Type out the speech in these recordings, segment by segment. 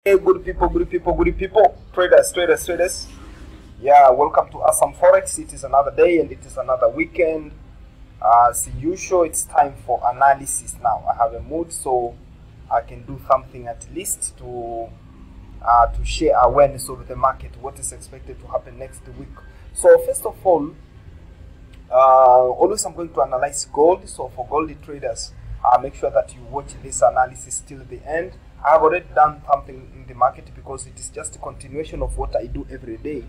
Hey, good people, traders. Yeah, welcome to Awesome Forex. It is another day and it is another weekend. As usual, it's time for analysis now. I have a mood, so I can do something at least to share awareness of the market, what is expected to happen next week. So first of all, always I'm going to analyze gold. So for gold traders, make sure that you watch this analysis till the end. I've already done something in the market because it is just a continuation of what I do every day.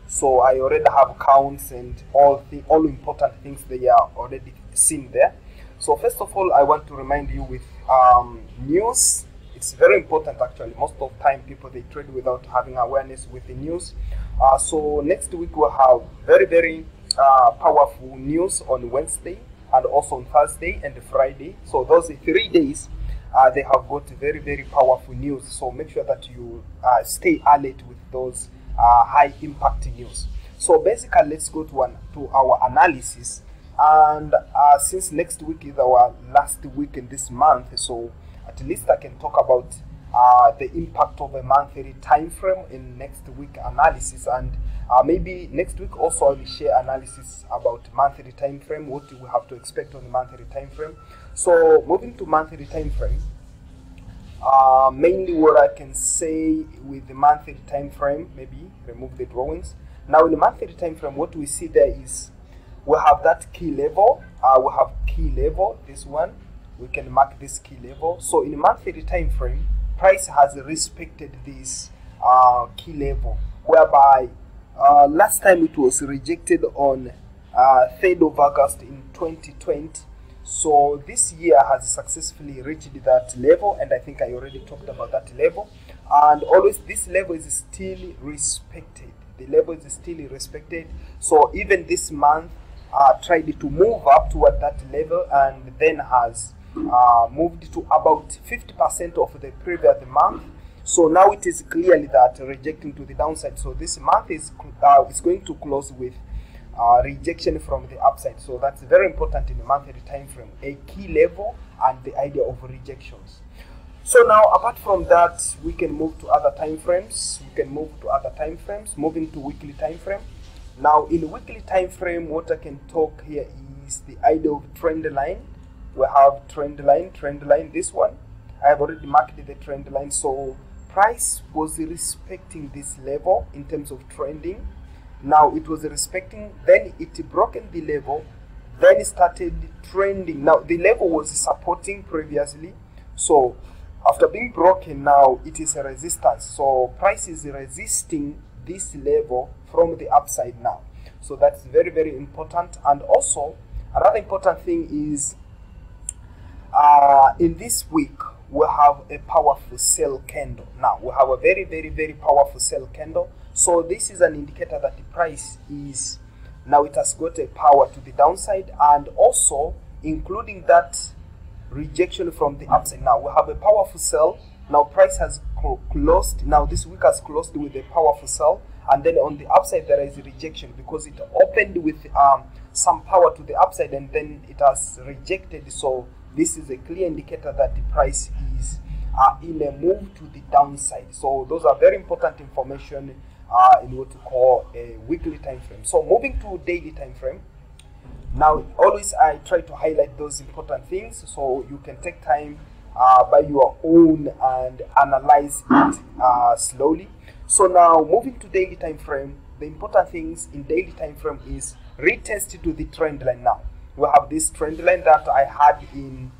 So I already have counts and all important things they are already seen there. So first of all, I want to remind you with news. It's very important actually. Most of the time people they trade without having awareness with the news. So next week we'll have very powerful news on Wednesday and also on Thursday and Friday. So those 3 days they have got very powerful news. So make sure that you stay alert with those high impact news. So basically, let's go to our analysis. And since next week is our last week in this month, so at least I can talk about the impact of a monthly time frame in next week analysis, and maybe next week also I will share analysis about monthly time frame, what we have to expect on the monthly time frame. So moving to monthly time frame, mainly what I can say with the monthly time frame, maybe remove the drawings. Now in the monthly time frame, what we see there is we have that key level. We have key level, this one. We can mark this key level. So in the monthly time frame, price has respected this key level, whereby last time it was rejected on 3rd of August in 2020. So this year has successfully reached that level, and I think I already talked about that level. And always this level is still respected. The level is still respected. So even this month tried to move up toward that level and then has moved to about 50% of the previous month. So now it is clearly that rejecting to the downside. So this month is going to close with rejection from the upside. So that's very important in the monthly time frame, a key level and the idea of rejections. So now apart from that, we can move to other time frames. Moving to weekly time frame. Now in weekly time frame, what I can talk here is the idea of trend line. We have trend line, this one. I have already marked the trend line. So price was respecting this level in terms of trending. Now it was respecting, then it broken the level, then it started trending. Now the level was supporting previously, so after being broken, now it is a resistance. So price is resisting this level from the upside now. So that's very important. And also another important thing is in this week we have a powerful sell candle. Now we have a very powerful sell candle. So this is an indicator that the price is now, it has got a power to the downside, and also including that rejection from the upside. Now we have a powerful sell. Now price has closed. Now this week has closed with a powerful sell, and then on the upside there is a rejection because it opened with some power to the upside and then it has rejected. So this is a clear indicator that the price is in a move to the downside. So those are very important information in what we call a weekly time frame. So moving to daily time frame. Now always I try to highlight those important things so you can take time by your own and analyze it slowly. So now moving to daily time frame, the important things in daily time frame is retest to the trend line. Now we have this trend line that I had in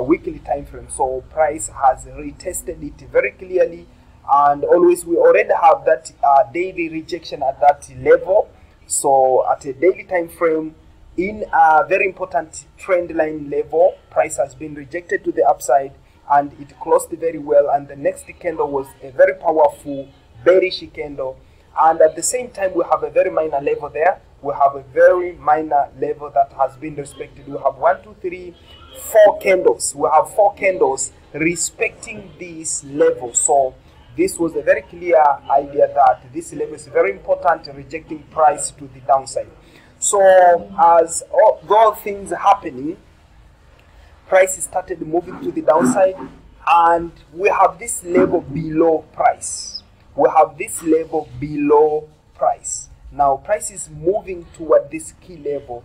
weekly time frame. So price has retested it very clearly, and always we already have that daily rejection at that level. So at a daily time frame, in a very important trend line level, price has been rejected to the upside and it closed very well, and the next candle was a very powerful bearish candle. And at the same time, we have a very minor level there. We have a very minor level that has been respected. We have 1, 2, 3, 4 candles. We have 4 candles respecting this level. So this was a very clear idea that this level is very important, rejecting price to the downside. So as all things happening, price started moving to the downside, and we have this level below price. We have this level below price. Now price is moving toward this key level.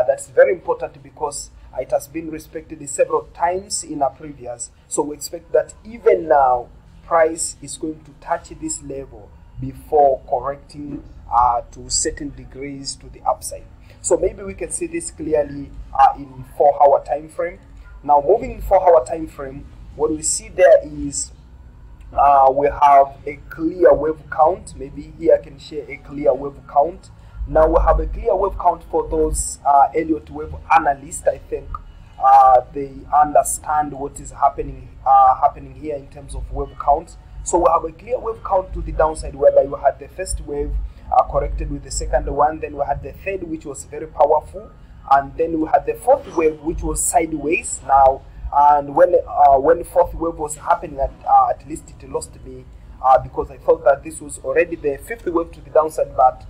That's very important because it has been respected several times in our previous. So we expect that even now price is going to touch this level before correcting to certain degrees to the upside. So maybe we can see this clearly in 4-hour time frame. Now moving in 4-hour time frame, what we see there is we have a clear wave count. Maybe here I can share a clear wave count. Now we have a clear wave count for those Elliott wave analysts. I think they understand what is happening here in terms of wave counts. So we have a clear wave count to the downside, whereby we had the first wave corrected with the second one, then we had the third, which was very powerful, and then we had the fourth wave, which was sideways. Now, and when the fourth wave was happening, at least it lost me because I thought that this was already the fifth wave to the downside, but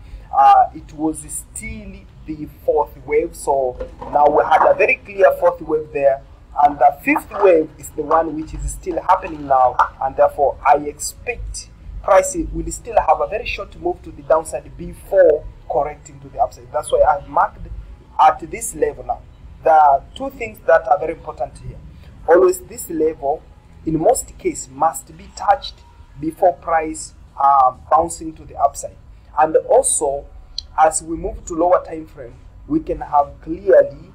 it was still the fourth wave. So now we had a very clear fourth wave there, and the fifth wave is the one which is still happening now, and therefore I expect price will still have a very short move to the downside before correcting to the upside. That's why I've marked at this level. Now there are two things that are very important here. Always this level in most cases must be touched before price bouncing to the upside. And also as we move to lower time frame, we can have clearly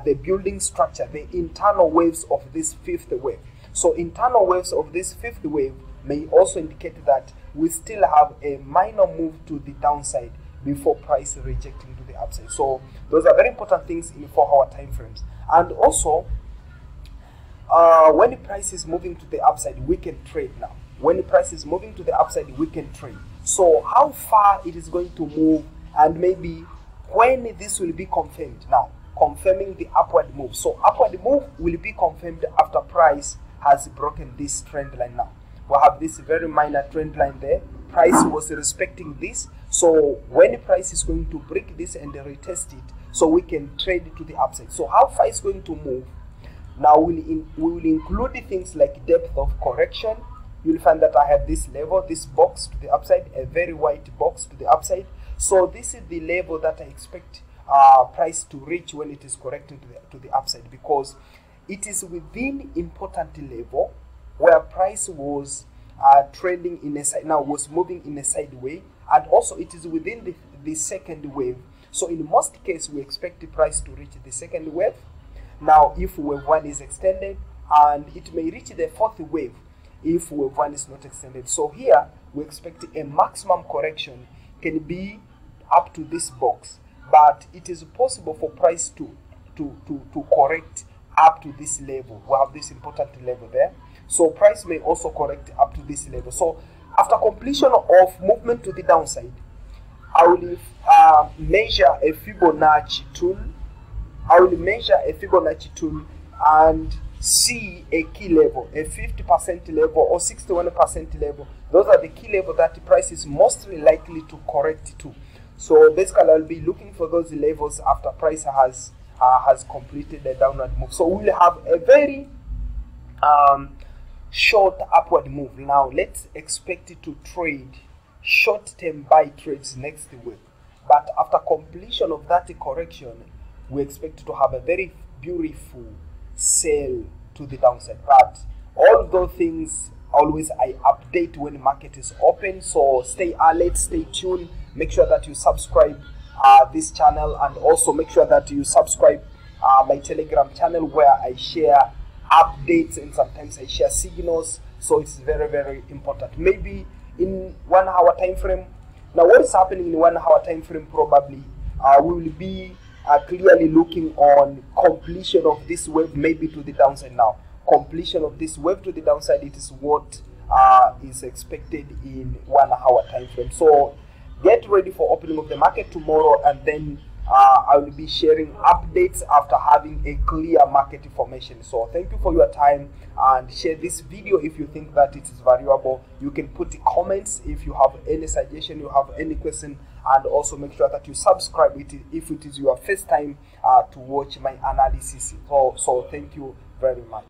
the building structure, the internal waves of this fifth wave. So internal waves of this fifth wave may also indicate that we still have a minor move to the downside before price rejecting to the upside. So those are very important things in 4-hour time frames. And also when the price is moving to the upside, we can trade now. When the price is moving to the upside, we can trade. So how far it is going to move, and maybe when this will be confirmed. Now confirming the upward move. So upward move will be confirmed after price has broken this trend line. Now we have this very minor trend line there. Price was respecting this. So when the price is going to break this and retest it, so we can trade to the upside. So how far is going to move? Now we will include things like depth of correction. You'll find that I have this level, this box to the upside, a very wide box to the upside. So this is the level that I expect price to reach when it is correcting to the upside, because it is within important level where price was trending in a side, now was moving in a sideway, and also it is within the second wave. So in most cases we expect the price to reach the second wave. Now if wave 1 is extended, and it may reach the fourth wave if wave 1 is not extended. So here we expect a maximum correction can be up to this box, but it is possible for price to correct up to this level. We have this important level there. So price may also correct up to this level. So after completion of movement to the downside, I will measure a Fibonacci tool. I will measure a Fibonacci tool and see a key level, a 50% level or 61% level. Those are the key level that the price is mostly likely to correct to. So basically I'll be looking for those levels after price has completed the downward move. So we'll have a very short upward move. Now let's expect it to trade short-term buy trades next week. But after completion of that correction, we expect to have a very beautiful sell to the downside. But all those things always I update when the market is open. So stay alert, stay tuned. Make sure that you subscribe this channel, and also make sure that you subscribe my Telegram channel, where I share updates and sometimes I share signals. So it's very, very important. Maybe in 1 hour time frame. Now what is happening in 1 hour time frame? Probably we will be clearly looking on completion of this wave, maybe to the downside. Now completion of this wave to the downside, it is what is expected in 1 hour time frame. So get ready for opening of the market tomorrow, and then I will be sharing updates after having a clear market information. So thank you for your time, and share this video if you think that it is valuable. You can put the comments if you have any suggestion, you have any question, and also make sure that you subscribe if it is your first time to watch my analysis. So thank you very much.